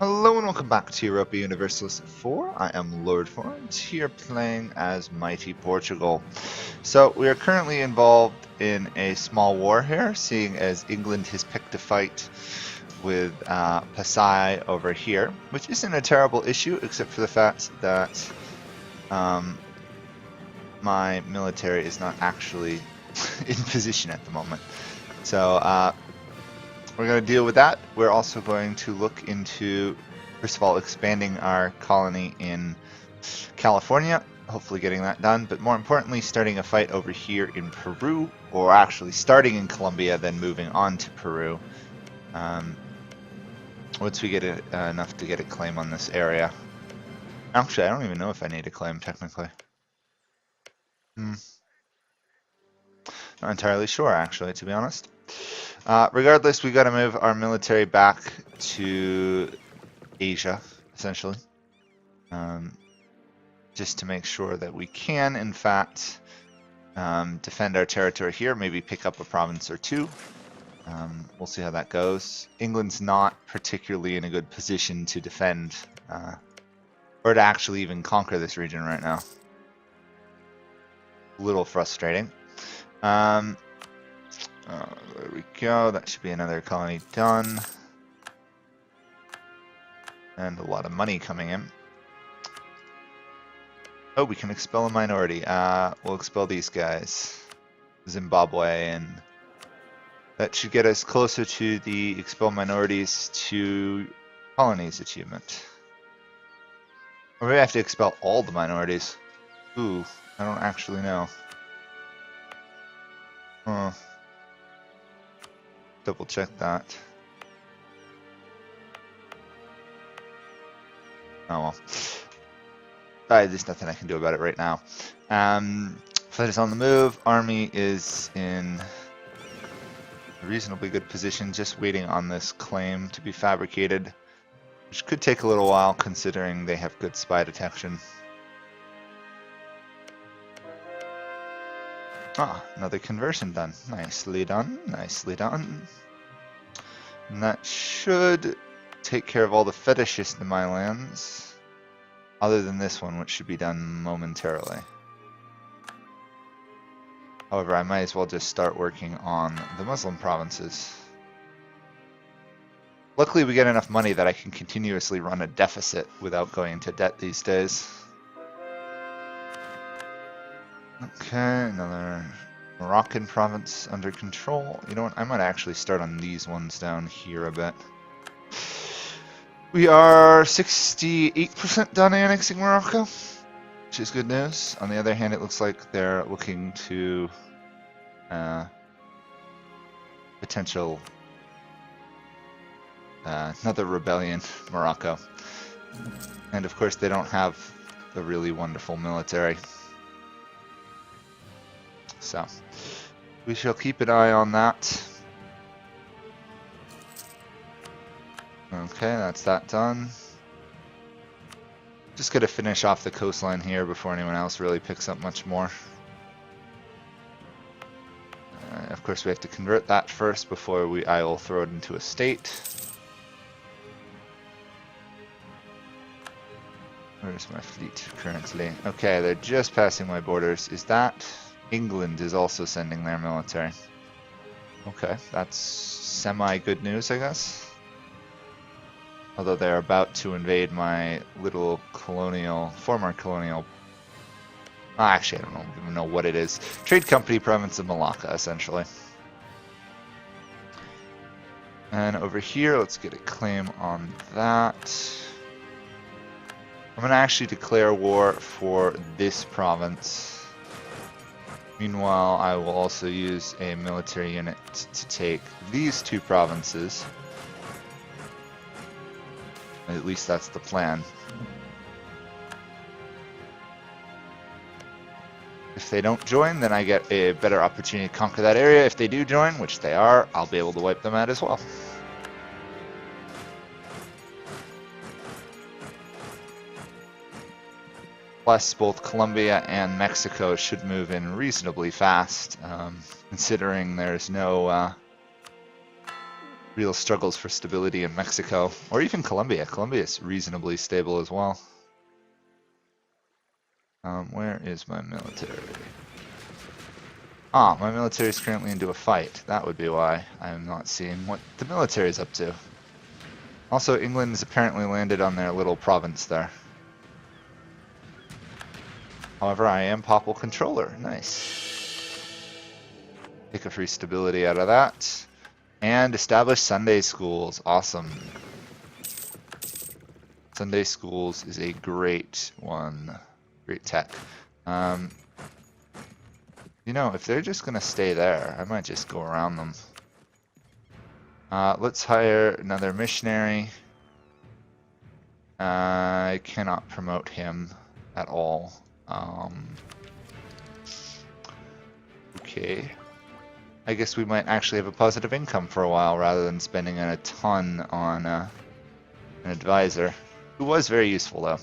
Hello and welcome back to Europa Universalis 4. I am Lord Forwind, here playing as Mighty Portugal. So we are currently involved in a small war here, seeing as England has picked a fight with Pasai over here, which isn't a terrible issue except for the fact that my military is not actually in position at the moment. So we're going to deal with that. We're also going to look into, first of all, expanding our colony in California, hopefully getting that done, but more importantly, starting a fight over here in Peru, or actually starting in Colombia, then moving on to Peru. Once we get enough to get a claim on this area. Actually, I don't even know if I need a claim, technically. Not entirely sure, actually, to be honest. Regardless, we got to move our military back to Asia, essentially, just to make sure that we can, in fact, defend our territory here, maybe pick up a province or two. We'll see how that goes. England's not particularly in a good position to defend, or to actually even conquer this region right now. A little frustrating. There we go. That should be another colony done. And a lot of money coming in. Oh, we can expel a minority. We'll expel these guys. Zimbabwe, and that should get us closer to the expel minorities to colonies achievement. Or maybe I have to expel all the minorities. Ooh, I don't actually know. Huh. Double check that. Oh well. There's nothing I can do about it right now. Fleet is on the move. Army is in a reasonably good position, just waiting on this claim to be fabricated, which could take a little while considering they have good spy detection. Another conversion done. Nicely done, nicely done. And that should take care of all the fetishists in my lands, other than this one, which should be done momentarily. However, I might as well just start working on the Muslim provinces. Luckily, we get enough money that I can continuously run a deficit without going into debt these days. Okay, another Moroccan province under control. You know what? I might actually start on these ones down here a bit. We are 68% done annexing Morocco, which is good news. On the other hand, it looks like they're looking to potential another rebellion, Morocco. And of course, they don't have a really wonderful military. So, we shall keep an eye on that. Okay, that's that done. Just gotta finish off the coastline here before anyone else really picks up much more. Of course, we have to convert that first before I will throw it into a state. Where's my fleet currently? Okay, they're just passing my borders. Is that... England is also sending their military. Okay, that's semi-good news, I guess. Although they're about to invade my little colonial, former colonial... actually, I don't even know what it is. Trade company province of Malacca, essentially. And over here, let's get a claim on that. I'm going to actually declare war for this province. Meanwhile, I will also use a military unit to take these two provinces. At least that's the plan. If they don't join, then I get a better opportunity to conquer that area. If they do join, which they are, I'll be able to wipe them out as well. Plus, both Colombia and Mexico should move in reasonably fast, considering there's no real struggles for stability in Mexico, or even Colombia. Colombia is reasonably stable as well. Where is my military? Ah, my military is currently into a fight. That would be why I am not seeing what the military is up to. Also, England has apparently landed on their little province there. However, I am Papal Controller. Nice. Take a free stability out of that. And establish Sunday schools. Awesome. Sunday schools is a great one. Great tech. You know, if they're just going to stay there, I might just go around them. Let's hire another missionary. I cannot promote him at all. Okay. I guess we might actually have a positive income for a while rather than spending a ton on an advisor, who was very useful though.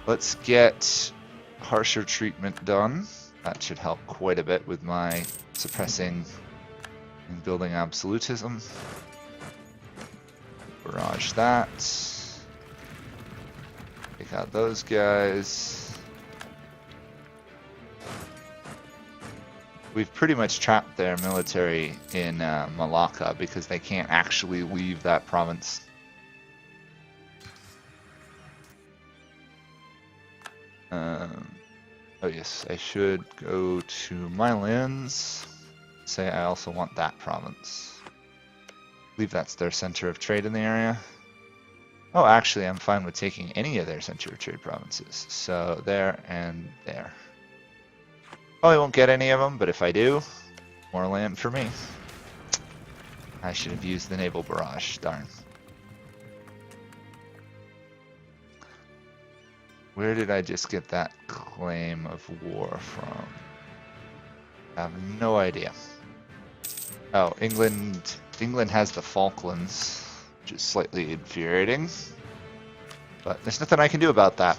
Let's get harsher treatment done. That should help quite a bit with my suppressing and building absolutism. Barrage that. Take out those guys. We've pretty much trapped their military in Malacca because they can't actually leave that province. Oh yes, I should go to my lands. Say I also want that province. I believe that's their center of trade in the area. Oh, actually, I'm fine with taking any of their center of trade provinces. So there and there. Probably won't get any of them, but if I do, more land for me. I should have used the naval barrage, darn. Where did I just get that claim of war from? I have no idea. Oh, England has the Falklands, which is slightly infuriating. But there's nothing I can do about that.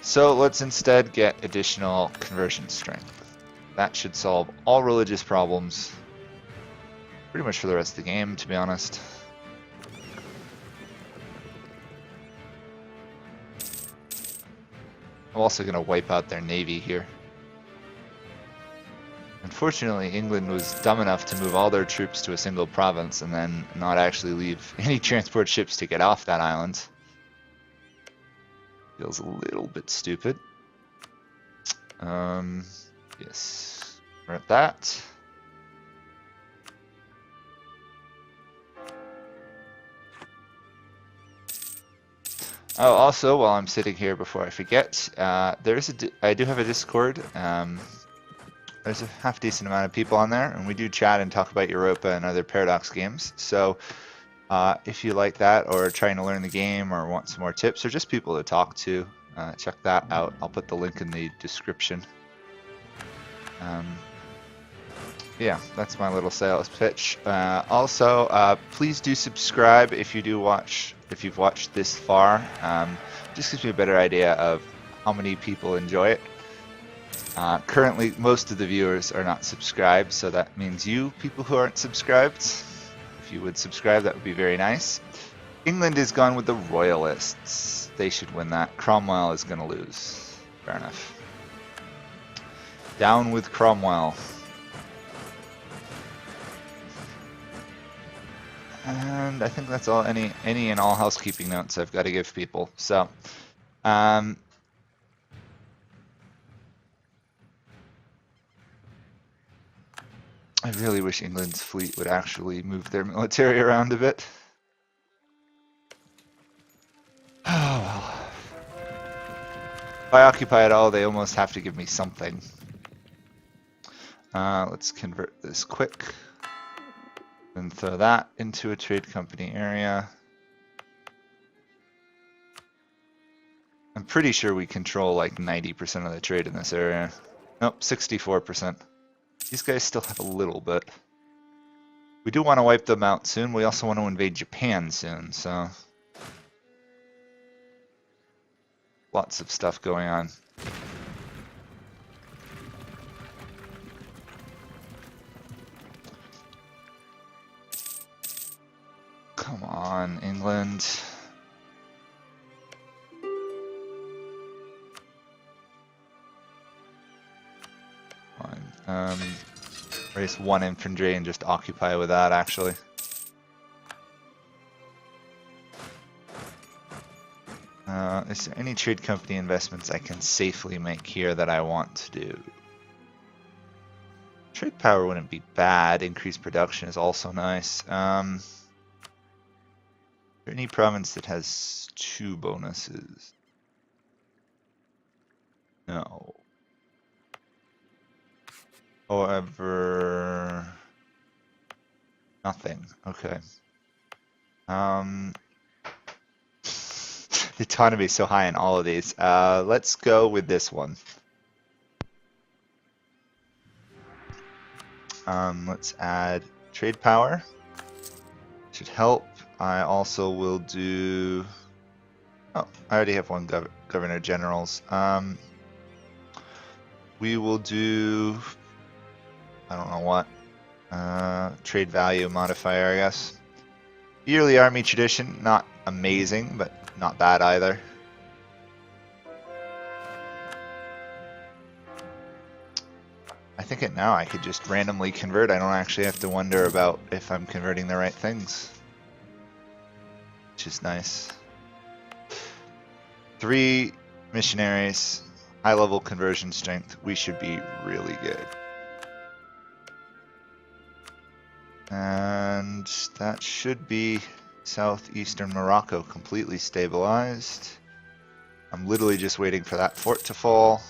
So let's instead get additional conversion strength. That should solve all religious problems pretty much for the rest of the game, to be honest. I'm also going to wipe out their navy here. Unfortunately, England was dumb enough to move all their troops to a single province and then not actually leave any transport ships to get off that island. Feels a little bit stupid. Yes, we're at that. Oh, also, while I'm sitting here, before I forget, I do have a Discord. There's a half decent amount of people on there, and we do chat and talk about Europa and other Paradox games. So if you like that, or are trying to learn the game, or want some more tips, or just people to talk to, check that out. I'll put the link in the description. Yeah, that's my little sales pitch. Also, please do subscribe if you've watched this far. Just gives me a better idea of how many people enjoy it. Currently, most of the viewers are not subscribed, so that means you, people who aren't subscribed, if you would subscribe, that would be very nice. England is gone with the Royalists. They should win that. Cromwell is going to lose. Fair enough. Down with Cromwell. And I think that's all any and all housekeeping notes I've got to give people. So, I really wish England's fleet would actually move their military around a bit. Oh well. If I occupy it all, they almost have to give me something. Let's convert this quick. And throw that into a trade company area. I'm pretty sure we control like 90% of the trade in this area. Nope, 64%. These guys still have a little bit. We do want to wipe them out soon. We also want to invade Japan soon, so lots of stuff going on. England. Fine. Raise 1 infantry and just occupy with that, actually. Is there any trade company investments I can safely make here that I want to do? Trade power wouldn't be bad. Increased production is also nice. Is there any province that has 2 bonuses? No. However, nothing. Okay. The autonomy is so high in all of these. Let's go with this one. Let's add trade power. Should help. I also will do. Oh, I already have 1 governor generals. We will do. I don't know what. Trade value modifier, I guess. Yearly army tradition, not amazing, but not bad either. I think now I could just randomly convert. I don't actually have to wonder about if I'm converting the right things, which is nice. 3 missionaries, high level conversion strength. We should be really good. And that should be southeastern Morocco completely stabilized. I'm literally just waiting for that fort to fall.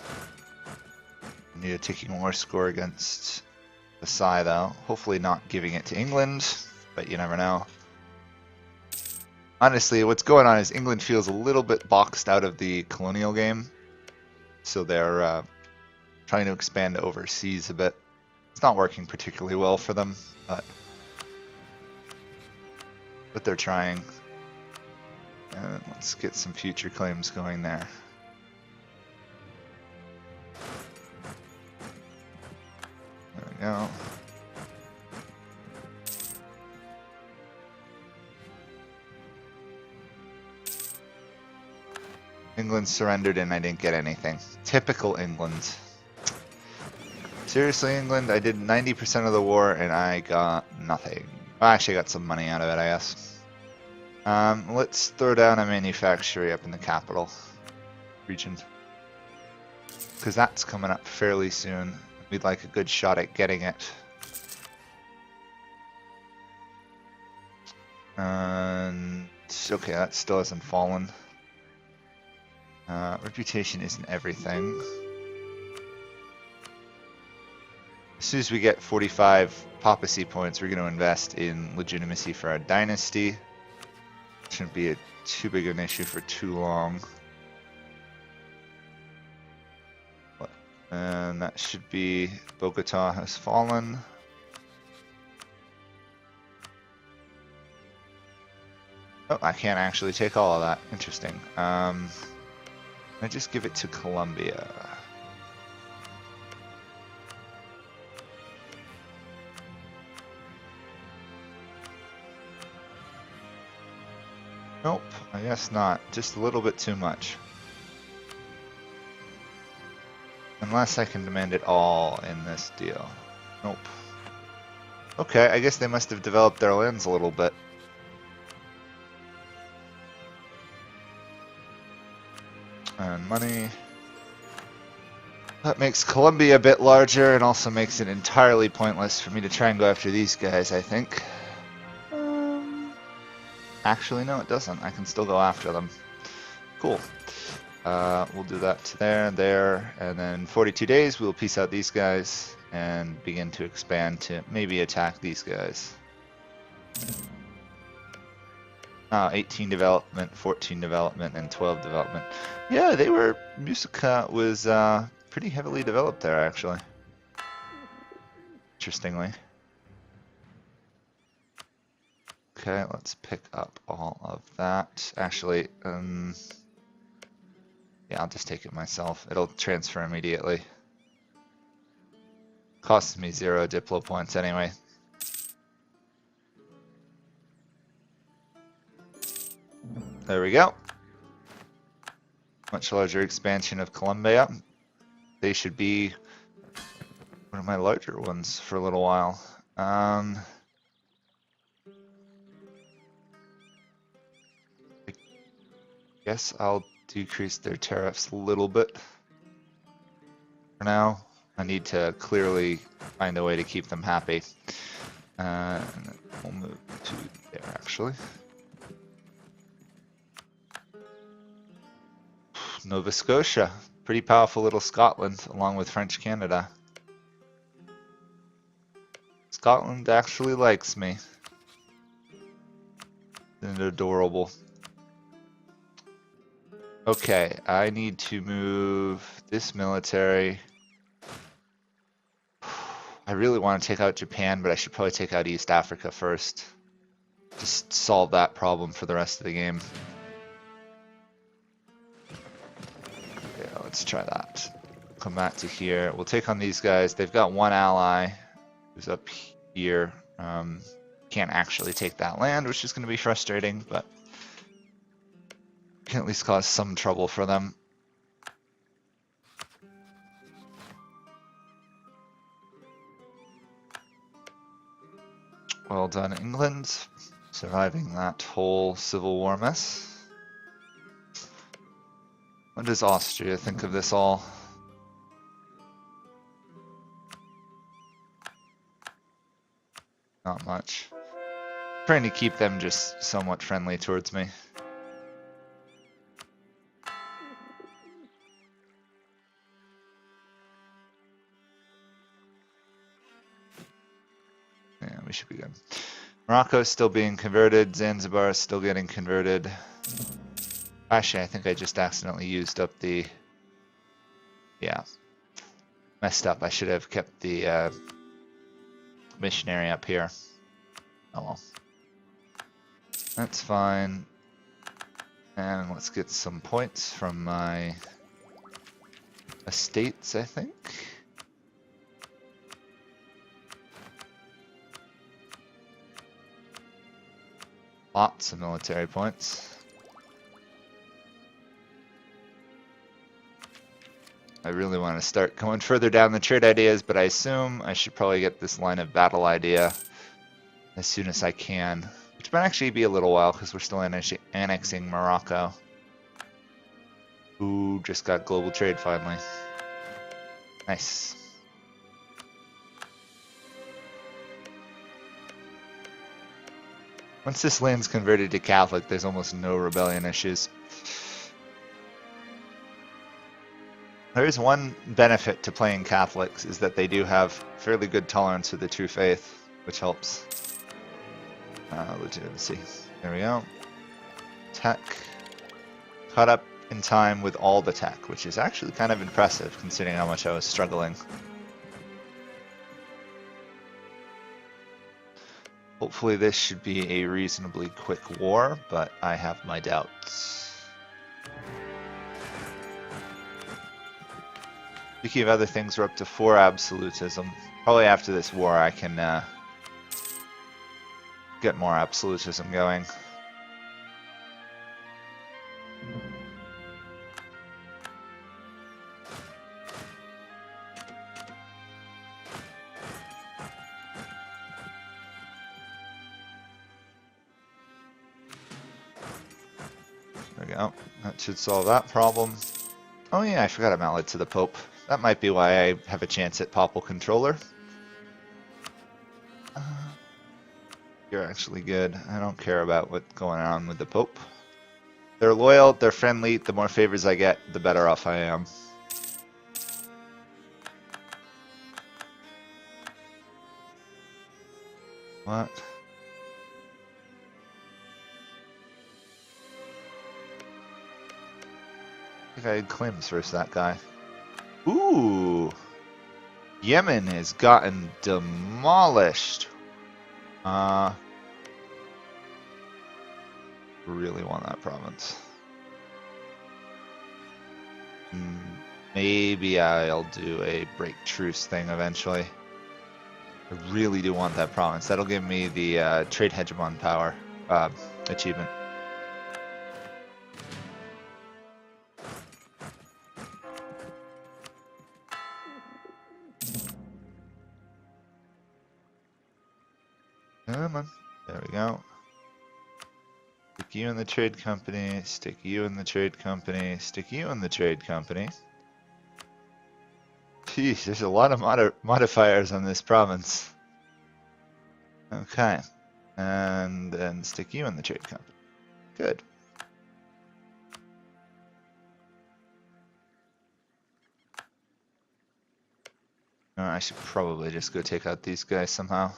I need a ticking war score against Versailles though. Hopefully not giving it to England, but you never know. Honestly, what's going on is England feels a little bit boxed out of the colonial game. So they're trying to expand overseas a bit. It's not working particularly well for them, but they're trying. And let's get some future claims going there. There we go. England surrendered and I didn't get anything. Typical England. Seriously, England, I did 90% of the war and I got nothing. Well, I actually got some money out of it, I guess. Let's throw down a manufactory up in the capital region, because that's coming up fairly soon. We'd like a good shot at getting it. And okay, that still hasn't fallen. Reputation isn't everything. As soon as we get 45 papacy points, we're going to invest in legitimacy for our dynasty. Shouldn't be too big an issue for too long. And that should be Bogota has fallen. Oh, I can't actually take all of that. Interesting. I just give it to Colombia. Nope, I guess not. Just a little bit too much. Unless I can demand it all in this deal. Nope. Okay, I guess they must have developed their lands a little bit. And money. That makes Colombia a bit larger and also makes it entirely pointless for me to try and go after these guys, I think. Actually, no, it doesn't. I can still go after them. Cool. We'll do that to there, and then 42 days we'll peace out these guys and begin to expand to maybe attack these guys. 18 development, 14 development, and 12 development. Yeah, they were... Musica was pretty heavily developed there, actually. Interestingly. Okay, let's pick up all of that. Actually, yeah, I'll just take it myself. It'll transfer immediately. Costs me 0 Diplo points anyway. There we go. Much larger expansion of Colombia. They should be one of my larger ones for a little while. I guess I'll decrease their tariffs a little bit. For now, I need to clearly find a way to keep them happy. And we'll move to there, actually. Nova Scotia, pretty powerful little Scotland, along with French Canada. Scotland actually likes me. Isn't it adorable? Okay, I need to move this military. I really want to take out Japan, but I should probably take out East Africa first. Just solve that problem for the rest of the game. Yeah, let's try that. Come back to here. We'll take on these guys. They've got one ally who's up here. Can't actually take that land, which is going to be frustrating, but can at least cause some trouble for them. Well done, England, surviving that whole civil war mess. What does Austria think of this all? Not much. Trying to keep them just somewhat friendly towards me. Yeah, we should be good. Morocco's still being converted. Zanzibar is still getting converted. Actually, I think I just accidentally used up the... Yeah. Messed up. I should have kept the missionary up here. Oh well. That's fine. And let's get some points from my estates, I think. Lots of military points. I really want to start going further down the trade ideas, but I assume I should probably get this line of battle idea as soon as I can. Which might actually be a little while because we're still annexing Morocco. Ooh, just got global trade finally. Nice. Once this land's converted to Catholic, there's almost no rebellion issues. There is one benefit to playing Catholics, is that they do have fairly good tolerance for the true faith, which helps. Legitimacy. There we go. Tech. Caught up in time with all the tech, which is actually kind of impressive considering how much I was struggling. Hopefully this should be a reasonably quick war, but I have my doubts. Speaking of other things, we're up to 4 absolutism. Probably after this war I can get more absolutism going. There we go. That should solve that problem. Oh yeah, I forgot I'm allied to the Pope. That might be why I have a chance at Papal Controller. You're actually good. I don't care about what's going on with the Pope. They're loyal, they're friendly. The more favors I get, the better off I am. What? I think I had claims versus that guy. Ooh! Yemen has gotten demolished. Really want that province. Maybe I'll do a break truce thing eventually. I really do want that province. That'll give me the trade hegemon power achievement. Stick you in the trade company, stick you in the trade company, stick you in the trade company. Geez, there's a lot of modifiers on this province. Okay. And then stick you in the trade company. Good. I should probably just go take out these guys somehow.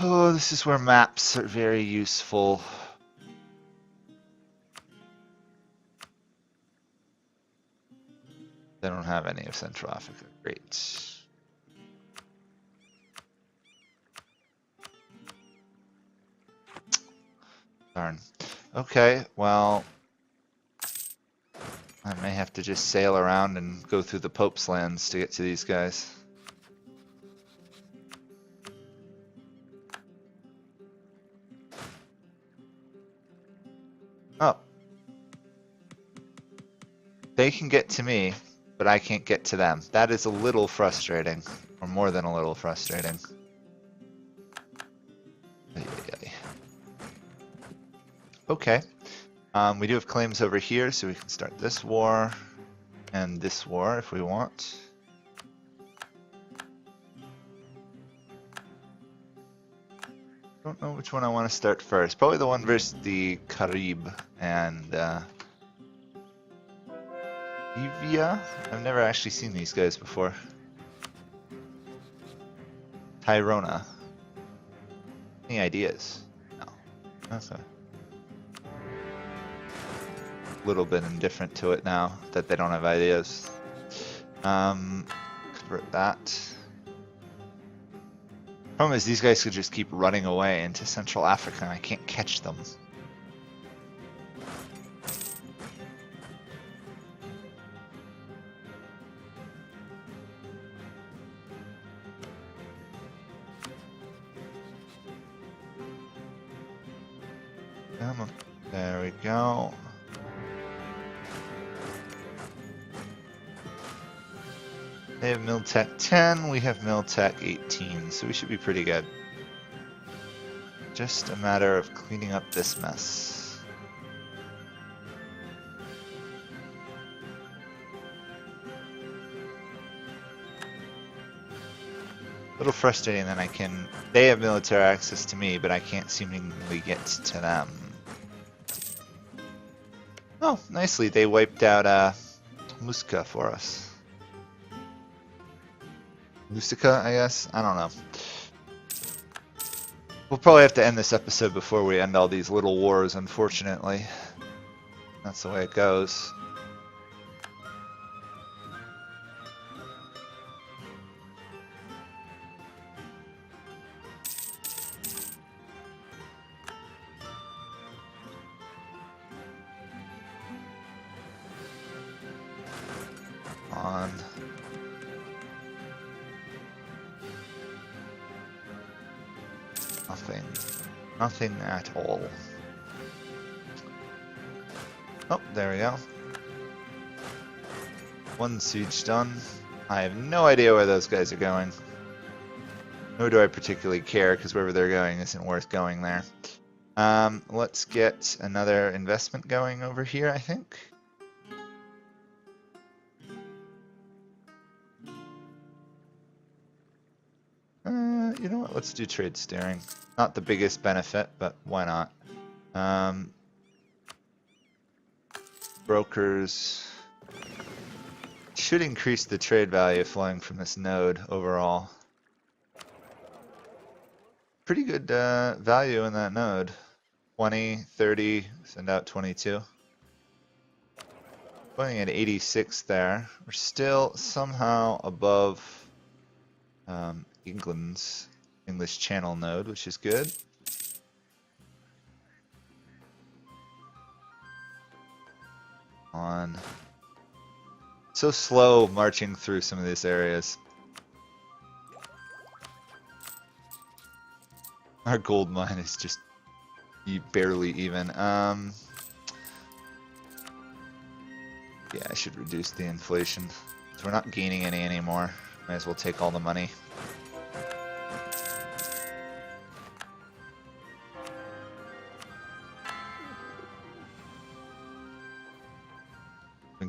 Oh, this is where maps are very useful. They don't have any of Central Africa. Great. Darn. Okay, well, I may have to just sail around and go through the Pope's lands to get to these guys. Oh. They can get to me, but I can't get to them. That is a little frustrating, or more than a little frustrating. Okay. We do have claims over here, so we can start this war and this war if we want. Don't know which one I want to start first. Probably the one versus the Carib and Evia. I've never actually seen these guys before. Tyrona. Any ideas? No. Okay. Little bit indifferent to it now that they don't have ideas. Convert that. Problem is these guys could just keep running away into Central Africa and I can't catch them. There we go. They have Miltech 10, we have Miltech 18, so we should be pretty good. Just a matter of cleaning up this mess. A little frustrating that they have military access to me, but I can't seemingly get to them. Oh, nicely, they wiped out Muska for us. Musica, I guess? I don't know. We'll probably have to end this episode before we end all these little wars, unfortunately. That's the way it goes. On. Nothing. Nothing at all. Oh, there we go. One siege done. I have no idea where those guys are going. Nor do I particularly care, because wherever they're going isn't worth going there. Let's get another investment going over here, I think. You know what? Let's do trade steering. Not the biggest benefit, but why not? Brokers should increase the trade value flowing from this node overall. Pretty good value in that node. 20, 30, send out 22. Going at 86 there. We're still somehow above English Channel node, which is good. On. So slow marching through some of these areas. Our gold mine is just barely even. Yeah, I should reduce the inflation. So we're not gaining any anymore. Might as well take all the money.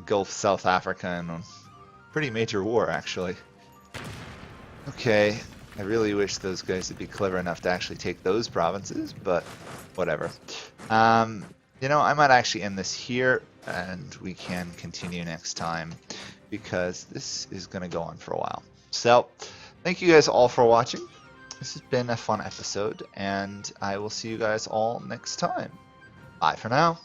engulf South Africa in a pretty major war, actually. Okay, I really wish those guys would be clever enough to actually take those provinces, but whatever. You know, I might actually end this here, and we can continue next time, because this is going to go on for a while. So, thank you guys all for watching. This has been a fun episode, and I will see you guys all next time. Bye for now.